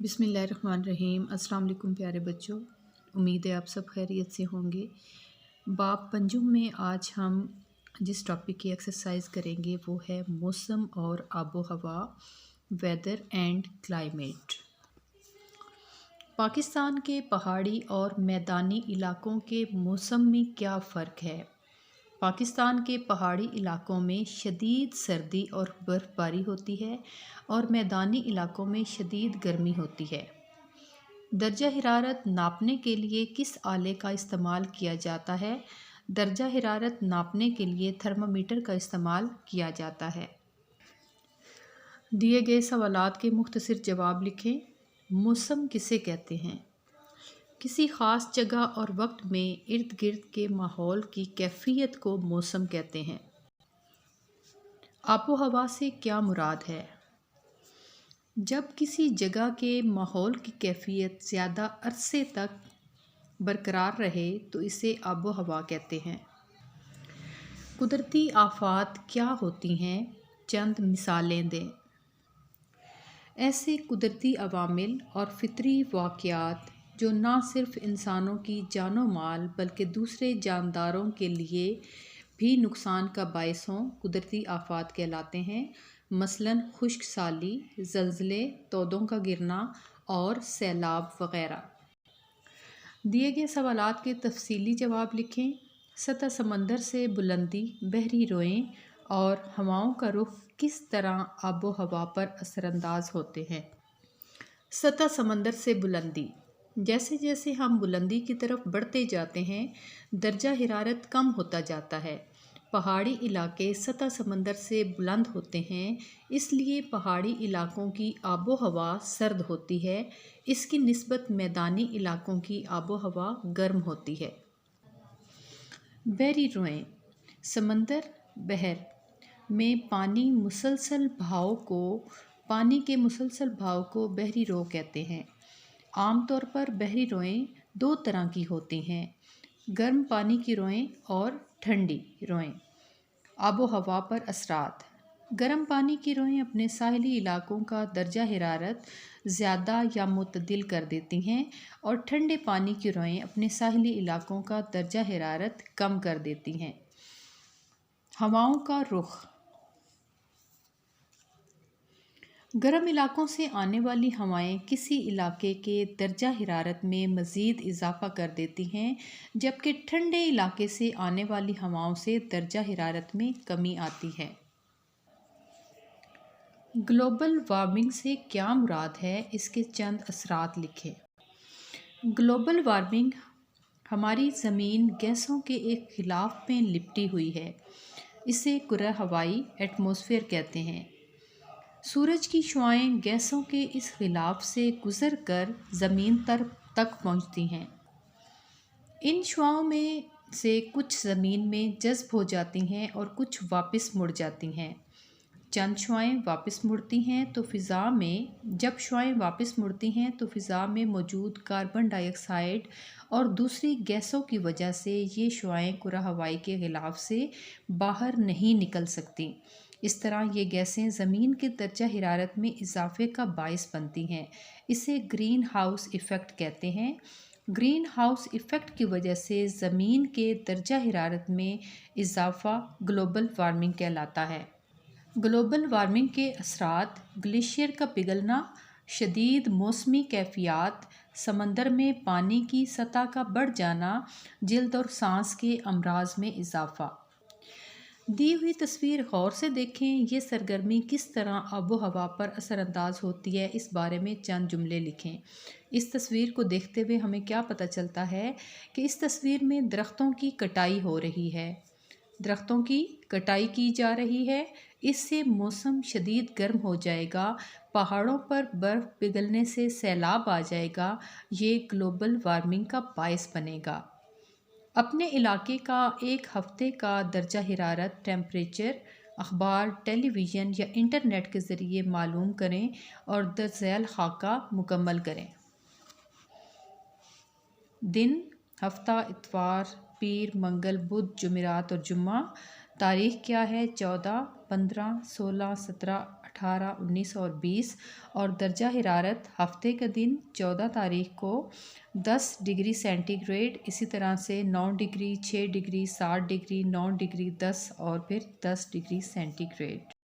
بسم اللہ الرحمن الرحیم۔ السلام علیکم پیارے بچوں، امید ہے آپ سب خیریت سے ہوں گے۔ باب پنجم میں آج ہم جس ٹاپک کی ایکسرسائز کریں گے وہ ہے موسم اور آب و ہوا، ویدر اینڈ کلائمیٹ۔ پاکستان کے پہاڑی اور میدانی علاقوں کے موسم میں کیا فرق ہے؟ پاکستان کے پہاڑی علاقوں میں شدید سردی اور برف باری ہوتی ہے اور میدانی علاقوں میں شدید گرمی ہوتی ہے۔ درجہ حرارت ناپنے کے لیے کس آلے کا استعمال کیا جاتا ہے؟ درجہ حرارت ناپنے کے لیے تھرمامیٹر کا استعمال کیا جاتا ہے۔ دیے گئے سوالات کے مختصر جواب لکھیں۔ موسم کسے کہتے ہیں؟ کسی خاص جگہ اور وقت میں ارد گرد کے ماحول کی کیفیت کو موسم کہتے ہیں۔ آب و ہوا سے کیا مراد ہے؟ جب کسی جگہ کے ماحول کی کیفیت زیادہ عرصے تک برقرار رہے تو اسے آب و ہوا کہتے ہیں۔ قدرتی آفات کیا ہوتی ہیں؟ چند مثالیں دیں۔ ایسے قدرتی عوامل اور فطری واقعات جو نہ صرف انسانوں کی جان و مال بلکہ دوسرے جانداروں کے لیے بھی نقصان کا باعث ہوں، قدرتی آفات کہلاتے ہیں۔ مثلاً خشک سالی، زلزلے، تودوں کا گرنا اور سیلاب وغیرہ۔ دیے گئے سوالات کے تفصیلی جواب لکھیں۔ سطح سمندر سے بلندی، بحری روئیں اور ہواؤں کا رخ کس طرح آب و ہوا پر اثر انداز ہوتے ہیں؟ سطح سمندر سے بلندی: جیسے جیسے ہم بلندی کی طرف بڑھتے جاتے ہیں، درجہ حرارت کم ہوتا جاتا ہے۔ پہاڑی علاقے سطح سمندر سے بلند ہوتے ہیں، اس لیے پہاڑی علاقوں کی آب و ہوا سرد ہوتی ہے، اس کی نسبت میدانی علاقوں کی آب و ہوا گرم ہوتی ہے۔ بحری روئیں: سمندر، بحر میں پانی کے مسلسل بہاؤ کو بحری رو کہتے ہیں۔ عام طور پر بحری روئیں دو طرح کی ہوتی ہیں: گرم پانی کی روئیں اور ٹھنڈی روئیں۔ آب و ہوا پر اثرات: گرم پانی کی روئیں اپنے ساحلی علاقوں کا درجہ حرارت زیادہ یا معتدل کر دیتی ہیں اور ٹھنڈے پانی کی روئیں اپنے ساحلی علاقوں کا درجہ حرارت کم کر دیتی ہیں۔ ہواؤں کا رخ: گرم علاقوں سے آنے والی ہوائیں کسی علاقے کے درجہ حرارت میں مزید اضافہ کر دیتی ہیں، جبکہ ٹھنڈے علاقے سے آنے والی ہواؤں سے درجہ حرارت میں کمی آتی ہے۔ گلوبل وارمنگ سے کیا مراد ہے؟ اس کے چند اثرات لکھیں۔ گلوبل وارمنگ ہماری زمین گیسوں کے ایک غلاف میں لپٹی ہوئی ہے، اسے کرۂ ہوائی ایٹماسفیئر کہتے ہیں۔ سورج کی شعاعیں گیسوں کے اس غلاف سے گزر کر زمین تک پہنچتی ہیں۔ ان شعاعوں میں سے کچھ زمین میں جذب ہو جاتی ہیں اور کچھ واپس مڑ جاتی ہیں۔ چند شعاعیں واپس مڑتی ہیں تو فضا میں موجود کاربن ڈائی آکسائیڈ اور دوسری گیسوں کی وجہ سے یہ شعاعیں کرۂ ہوائی کے غلاف سے باہر نہیں نکل سکتیں۔ اس طرح یہ گیسیں زمین کے درجہ حرارت میں اضافے کا باعث بنتی ہیں۔ اسے گرین ہاؤس ایفیکٹ کہتے ہیں۔ گرین ہاؤس ایفیکٹ کی وجہ سے زمین کے درجہ حرارت میں اضافہ گلوبل وارمنگ کہلاتا ہے۔ گلوبل وارمنگ کے اثرات: گلیشیئر کا پگھلنا، شدید موسمی کیفیات، سمندر میں پانی کی سطح کا بڑھ جانا، جلد اور سانس کے امراض میں اضافہ۔ دی ہوئی تصویر غور سے دیکھیں۔ یہ سرگرمی کس طرح آب و ہوا پر اثر انداز ہوتی ہے، اس بارے میں چند جملے لکھیں۔ اس تصویر کو دیکھتے ہوئے ہمیں کیا پتہ چلتا ہے کہ اس تصویر میں درختوں کی کٹائی ہو رہی ہے۔ درختوں کی کٹائی کی جا رہی ہے، اس سے موسم شدید گرم ہو جائے گا، پہاڑوں پر برف پگھلنے سے سیلاب آ جائے گا، یہ گلوبل وارمنگ کا باعث بنے گا۔ اپنے علاقے کا ایک ہفتے کا درجہ حرارت، ٹیمپریچر، اخبار، ٹیلی ویژن یا انٹرنیٹ کے ذریعے معلوم کریں اور درج ذیل خاکہ مکمل کریں۔ دن، ہفتہ، اتوار، پیر، منگل، بدھ، جمعرات اور جمعہ۔ تاریخ کیا ہے؟ 14، 15، 16، 17، 18, 19 اور 20 اور درجہ حرارت ہفتے کا دن 14 تاریخ کو 10 ڈگری سینٹی گریڈ، اسی طرح سے 9 ڈگری، 6 ڈگری، 7 ڈگری، 9 ڈگری، 10 اور پھر 10 ڈگری سینٹی گریڈ۔